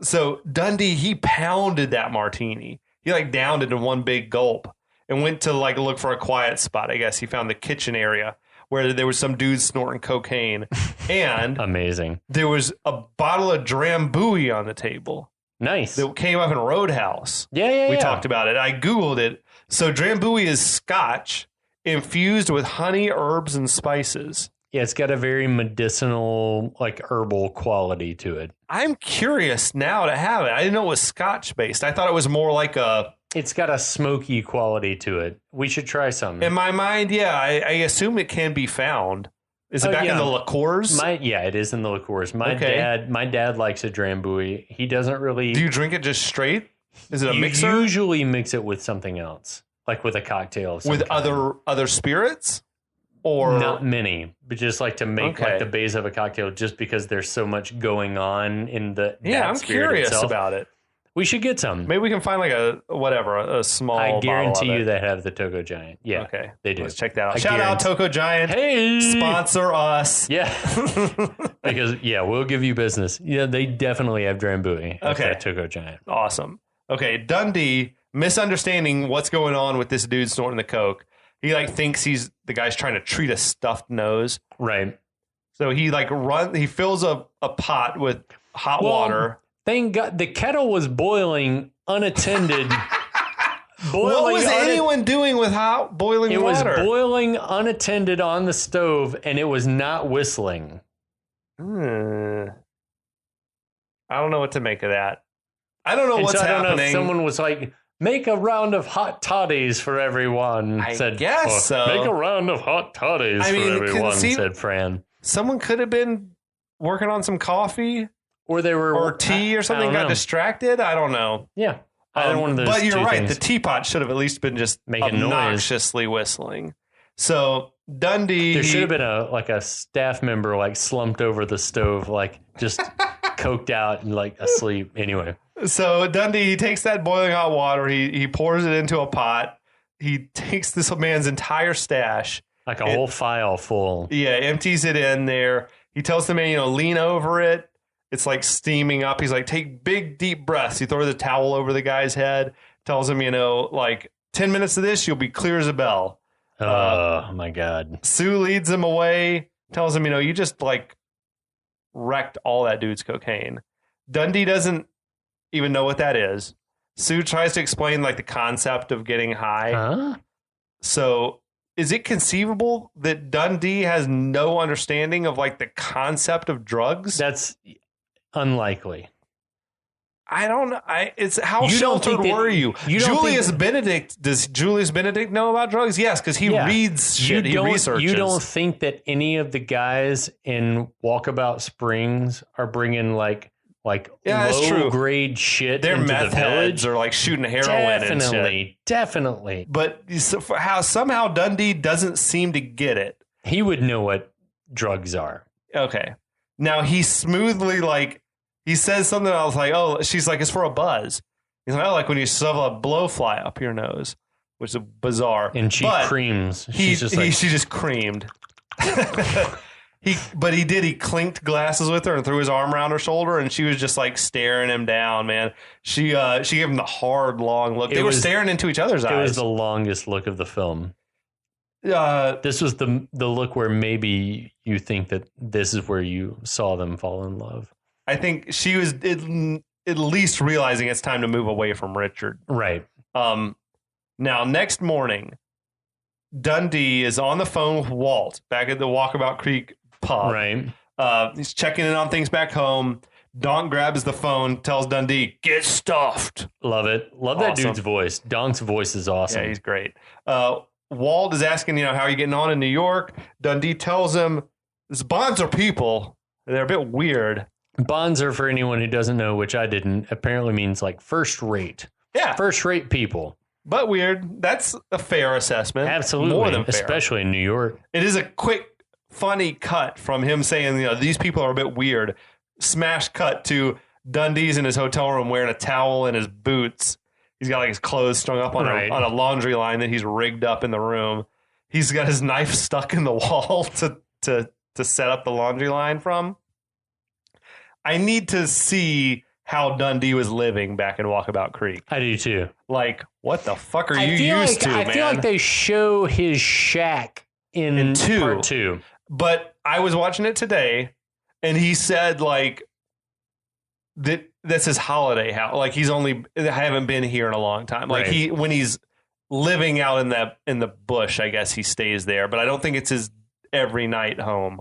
So Dundee, he pounded that martini. He like downed it in one big gulp and went to like look for a quiet spot. I guess he found the kitchen area where there was some dudes snorting cocaine. And amazing. There was a bottle of Drambuie on the table. Nice. That came up in Roadhouse. Yeah. We talked about it. I Googled it. So Drambuie is scotch infused with honey, herbs, and spices. Yeah, it's got a very medicinal, like herbal quality to it. I'm curious now to have it. I didn't know it was scotch based. I thought it was more like a... It's got a smoky quality to it. We should try some. In my mind, yeah, I assume it can be found. Is it back in the liqueurs? Yeah, it is in the liqueurs. My dad likes a Drambuie. He doesn't really... Do you drink it just straight? Is it a mixer? You usually mix it with something else, like with a cocktail of some with kind. other spirits? Or not many, but just like to make like the base of a cocktail, just because there's so much going on in the I'm curious about it. We should get some. Maybe we can find like a small. I guarantee you they have the Toco Giant. Yeah, okay, they do. Let's check that out. Shout out Toco Giant. Hey, sponsor us. Yeah, because we'll give you business. Yeah, they definitely have Drambuie. Okay, Toco Giant. Awesome. Okay, Dundee misunderstanding what's going on with this dude snorting the coke. He like thinks the guy's trying to treat a stuffed nose. Right. So he like he fills a pot with hot water. Thank God the kettle was boiling unattended. What was anyone doing with boiling water? It was boiling unattended on the stove, and it was not whistling. I don't know what to make of that. I don't know what's happening. I don't know if someone was like, make a round of hot toddies for everyone. I guess so. Make a round of hot toddies for everyone, said Fran. Someone could have been working on some coffee. Or tea or something, got distracted. I don't know. Yeah. Either one of those. But you're right. Things. The teapot should have at least been just making obnoxiously whistling. So Dundee. There should have been a staff member like slumped over the stove, like just coked out and like asleep. Anyway. So Dundee, he takes that boiling hot water. He pours it into a pot. He takes this man's entire stash. Like a whole file full. Yeah. Empties it in there. He tells the man, lean over it. It's like steaming up. He's like, take big, deep breaths. He throws the towel over the guy's head, tells him, like 10 minutes of this, you'll be clear as a bell. Oh, my God. Sue leads him away, tells him, you just like wrecked all that dude's cocaine. Dundee doesn't even know what that is. Sue tries to explain like the concept of getting high. Huh? So is it conceivable that Dundee has no understanding of like the concept of drugs? That's unlikely. I don't know. It's how sheltered were you? Julius Benedict. Does Julius Benedict know about drugs? Yes, because he reads shit. He researches. You don't think that any of the guys in Walkabout Springs are bringing like low grade shit? Their into meth the village heads are like shooting heroin and shit. Definitely. But somehow Dundee doesn't seem to get it. He would know what drugs are. Okay. Now he smoothly he says something. I was like, oh, she's like, it's for a buzz. He's like, oh, like when you shove a blowfly up your nose, which is bizarre. And she creams. She just creamed. He clinked glasses with her and threw his arm around her shoulder, and she was just like staring him down, man. She gave him the hard, long look. They were staring into each other's eyes. It was the longest look of the film. This was the look where maybe you think that this is where you saw them fall in love. I think she was at least realizing it's time to move away from Richard. Right. Now, next morning, Dundee is on the phone with Walt back at the Walkabout Creek pub. Right. He's checking in on things back home. Donk grabs the phone, tells Dundee, get stuffed. Love it. Love that dude's voice. Donk's voice is awesome. Yeah, he's great. Walt is asking, how are you getting on in New York? Dundee tells him, "These bonds are people. They're a bit weird." Bonds are, for anyone who doesn't know, which I didn't, apparently means like first rate. Yeah. First rate people. But weird. That's a fair assessment. Absolutely. More than fair. Especially in New York. It is a quick, funny cut from him saying, these people are a bit weird. Smash cut to Dundee's in his hotel room wearing a towel and his boots. He's got like his clothes strung up on a laundry line that he's rigged up in the room. He's got his knife stuck in the wall to set up the laundry line from. I need to see how Dundee was living back in Walkabout Creek. I do too. Like, what the fuck are you used to, man? I feel like they show his shack in part 2. But I was watching it today, and he said, like, that's his holiday house. Like, I haven't been here in a long time. Like, when he's living out in the bush, I guess he stays there. But I don't think it's his every night home.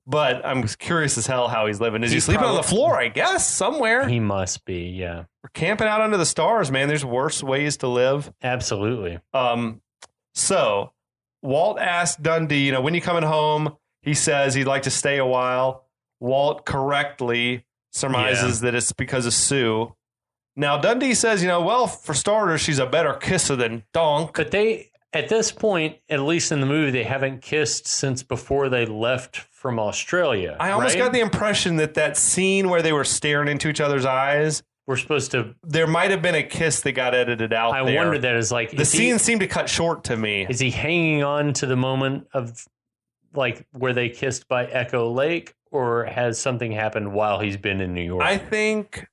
But I'm curious as hell how he's living. Is he sleeping on the floor, I guess, somewhere? He must be, yeah. We're camping out under the stars, man. There's worse ways to live. Absolutely. So Walt asked Dundee, when you coming home? He says he'd like to stay a while. Walt correctly surmises that it's because of Sue. Now, Dundee says, well, for starters, she's a better kisser than Donk. But at this point, at least in the movie, they haven't kissed since before they left from Australia. I almost got the impression that scene where they were staring into each other's eyes, we're supposed to... There might have been a kiss that got edited out there. I wondered that. Is like... The scene seemed to cut short to me. Is he hanging on to the moment of, like, where they kissed by Echo Lake, or has something happened while he's been in New York? I think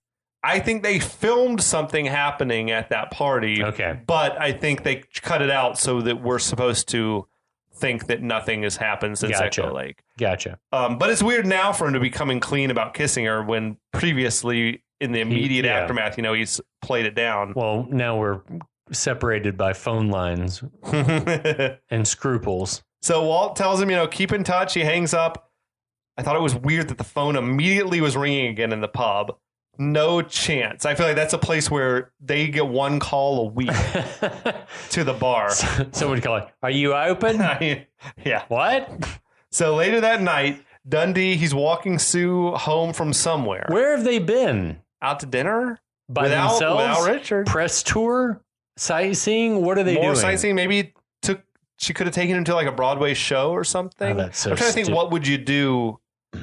they filmed something happening at that party. Okay. But I think they cut it out so that we're supposed to think that nothing has happened since Echo Lake. Gotcha. But it's weird now for him to be coming clean about kissing her when previously in the immediate aftermath, he's played it down. Well, now we're separated by phone lines and scruples. So Walt tells him, keep in touch. He hangs up. I thought it was weird that the phone immediately was ringing again in the pub. No chance. I feel like that's a place where they get one call a week to the bar. Somebody calling, "Are you open?" Yeah. What? So later that night, Dundee, he's walking Sue home from somewhere. Where have they been? Out to dinner? By themselves? Without Richard. Press tour? Sightseeing? What are they doing? More sightseeing. Maybe she could have taken him to like a Broadway show or something. Oh, that's so I'm trying to think, what would you do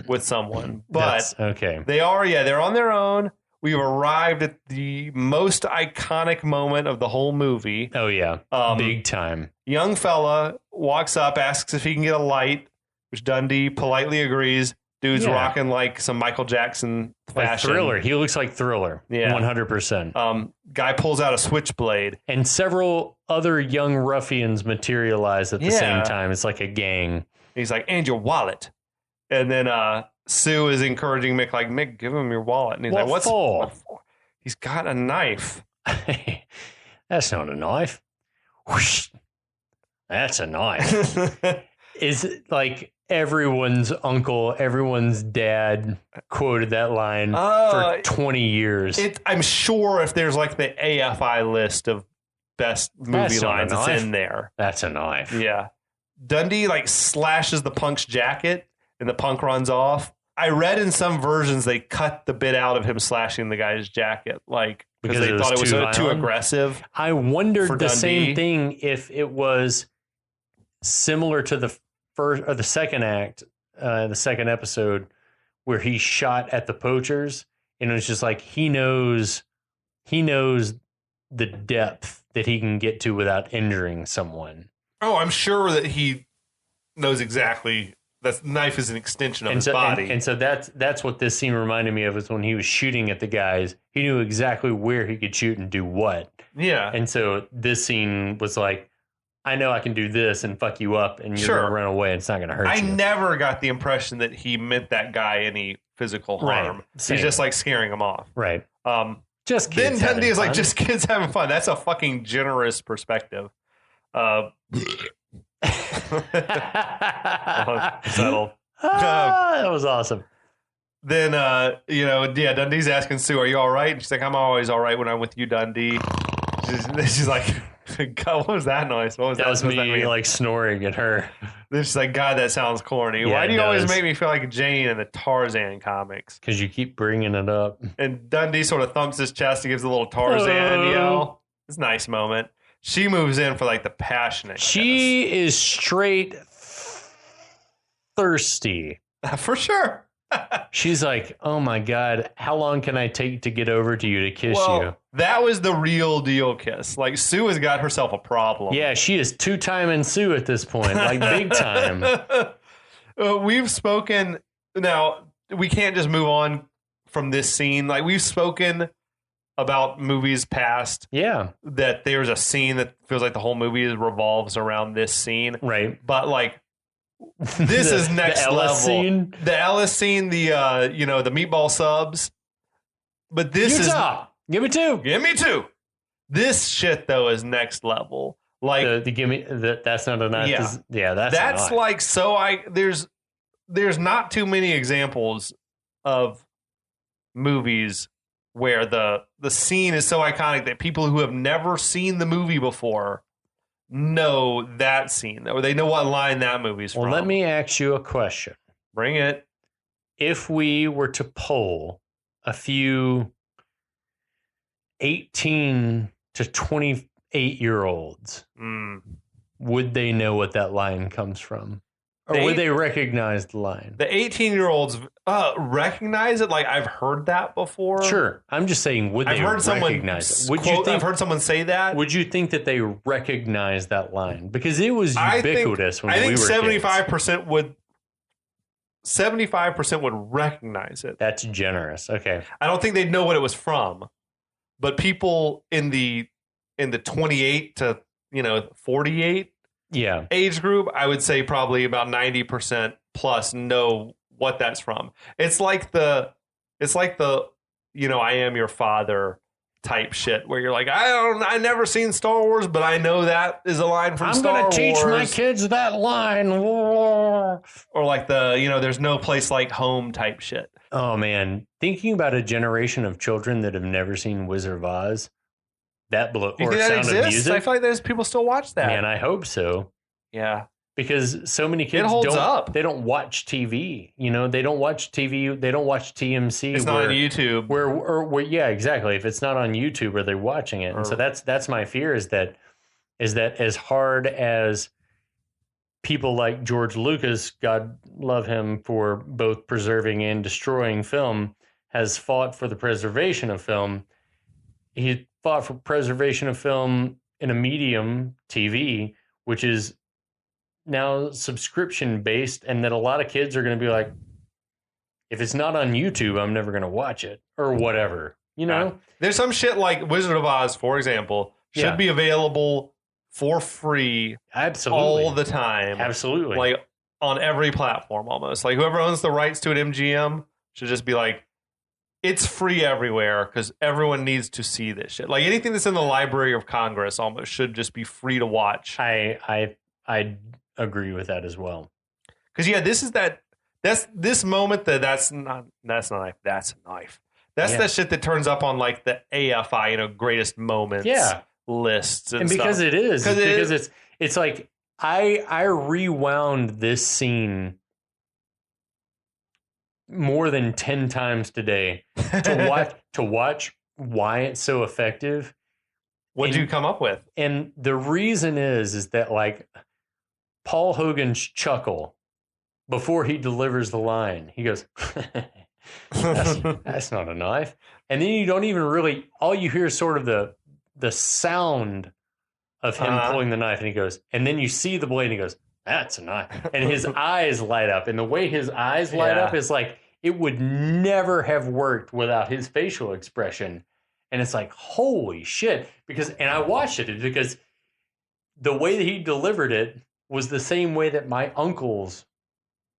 with someone? But okay. They're on their own. We've arrived at the most iconic moment of the whole movie. Oh, yeah. Big time. Young fella walks up, asks if he can get a light, which Dundee politely agrees. Dude's rocking like some Michael Jackson fashion. Like Thriller. He looks like Thriller. Yeah. 100%. Guy pulls out a switchblade. And several other young ruffians materialize at the same time. It's like a gang. He's like, "And your wallet." And then Sue is encouraging Mick, like, "Mick, give him your wallet." And he's like, What for? He's got a knife. That's not a knife. Whoosh. That's a knife. Is it like everyone's uncle, everyone's dad quoted that line for 20 years? I'm sure if there's like the AFI list of best movie lines, it's in there. That's a knife. Yeah. Dundee like slashes the punk's jacket and the punk runs off. I read in some versions they cut the bit out of him slashing the guy's jacket, like because they thought it was too aggressive. I wondered the same thing if it was similar to the first or the second act, the second episode where he shot at the poachers, and it was just like he knows the depth that he can get to without injuring someone. Oh, I'm sure that he knows exactly. That knife is an extension of his body. And so that's what this scene reminded me of, is when he was shooting at the guys, he knew exactly where he could shoot and do what. Yeah. And so this scene was like, I know I can do this and fuck you up and you're going to run away and it's not going to hurt you. I never got the impression that he meant that guy any physical harm. Right. He's just like scaring him off. Right. Just kids. Then Dundee is like, just kids having fun. That's a fucking generous perspective. Settled. That was awesome. Then, Dundee's asking Sue, "Are you all right?" And she's like, "I'm always all right when I'm with you, Dundee." She's like, God, what was that noise? What was that? That was What does that me mean? like snoring at her. This is like, God, that sounds corny. Yeah, Why do it you always does. make me feel like Jane in the Tarzan comics? Because you keep bringing it up. And Dundee sort of thumps his chest and gives a little Tarzan yell. It's a nice moment. She moves in for like the passionate. She is straight thirsty. For sure. She's like, oh my God, how long can I take to get over to you to kiss you? That was the real deal kiss. Like, Sue has got herself a problem. Yeah, she is two-timing Sue at this point, like big time. We've spoken. Now, we can't just move on from this scene. Like, we've spoken about movies past. Yeah. That there's a scene that feels like the whole movie revolves around this scene. Right. But, like, this is next the Ellis level. Scene? The Ellis scene, the meatball subs. But this Utah, give me two. Give me two. This shit though is next level. Like the give me that's not a knife. Yeah, That's like there's not too many examples of movies where the scene is so iconic that people who have never seen the movie before know that scene, or they know what line that movie's from. Well, let me ask you a question. Bring it. If we were to poll a few 18 to 28-year-olds, would they know what that line comes from? Or would they recognize the line? The 18-year-olds recognize it. Like, I've heard that before. Sure. I'm just saying, would they recognize it? I've heard someone say that. Would you think that they recognize that line? Because it was ubiquitous when we were kids. I think 75% would recognize it. That's generous. Okay. I don't think they'd know what it was from. But people in the 28 to 48 age group, I would say probably about 90% plus know what that's from. It's like the I am your father type shit where you're like, I never seen Star Wars, but I know that is a line from Star Wars. I'm going to teach my kids that line. Or like there's no place like home type shit. Oh man, thinking about a generation of children that have never seen Wizard of Oz, or Sound of Music. I feel like there's people still watch that. Man, I hope so. Yeah. Because so many kids they don't watch TV. They don't watch TV. They don't watch TMC. It's not on YouTube. Where yeah, exactly. If it's not on YouTube, are they watching it? And so that's my fear is that as hard as people like George Lucas, God love him for both preserving and destroying film, has fought for the preservation of film. He fought for preservation of film in a medium, TV, which is now subscription based, and that a lot of kids are going to be like, if it's not on YouTube, I'm never going to watch it or whatever. There's some shit like Wizard of Oz, for example, should be available for free all the time. Absolutely. Like on every platform almost. Like whoever owns the rights to an MGM should just be like, it's free everywhere because everyone needs to see this shit. Like anything that's in the Library of Congress almost should just be free to watch. I agree with that as well. Because that's this moment that's a knife. That's that shit that turns up on like the AFI, greatest moments lists and because stuff. It is. Because it's like I rewound this scene more than 10 times today to watch why it's so effective. What did you come up with? And the reason is that like Paul Hogan's chuckle before he delivers the line, he goes, that's not a knife. And then you don't even really, all you hear is sort of the sound of him pulling the knife, and he goes, and then you see the blade and he goes, that's a knife. And his eyes light up. And the way his eyes light up is like, it would never have worked without his facial expression. And it's like, holy shit. And I watched it because the way that he delivered it was the same way that my uncles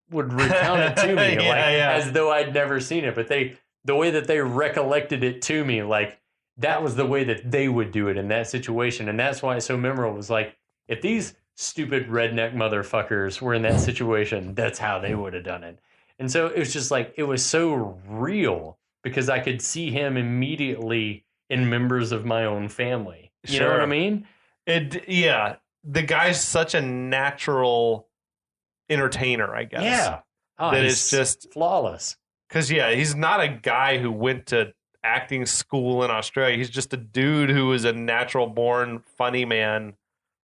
would recount it to me, as though I'd never seen it. But the way that they recollected it to me, like that was the way that they would do it in that situation. And that's why it's so memorable. It was like, if these stupid redneck motherfuckers were in that situation, that's how they would have done it. And so it was just like, it was so real because I could see him immediately in members of my own family. You know what I mean? Yeah, the guy's such a natural entertainer, I guess. Yeah. Oh, that he's it's just flawless. Because, he's not a guy who went to acting school in Australia. He's just a dude who is a natural born funny man.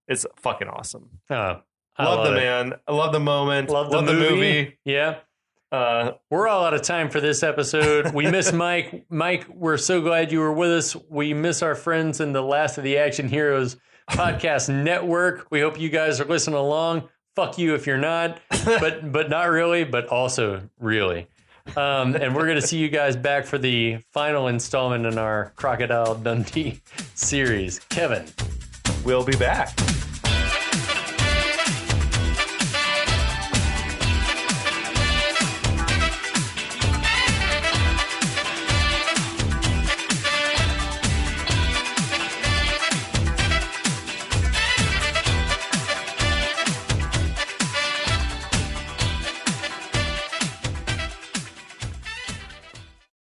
It's fucking awesome. Oh, love the man. I love the moment. Love the movie. Yeah. We're all out of time for this episode. We miss Mike. Mike, we're so glad you were with us. We miss our friends in the Last of the Action Heroes podcast network. We hope you guys are listening along. Fuck you if you're not, but not really, but also really. And we're going to see you guys back for the final installment in our Crocodile Dundee series. Kevin. We'll be back.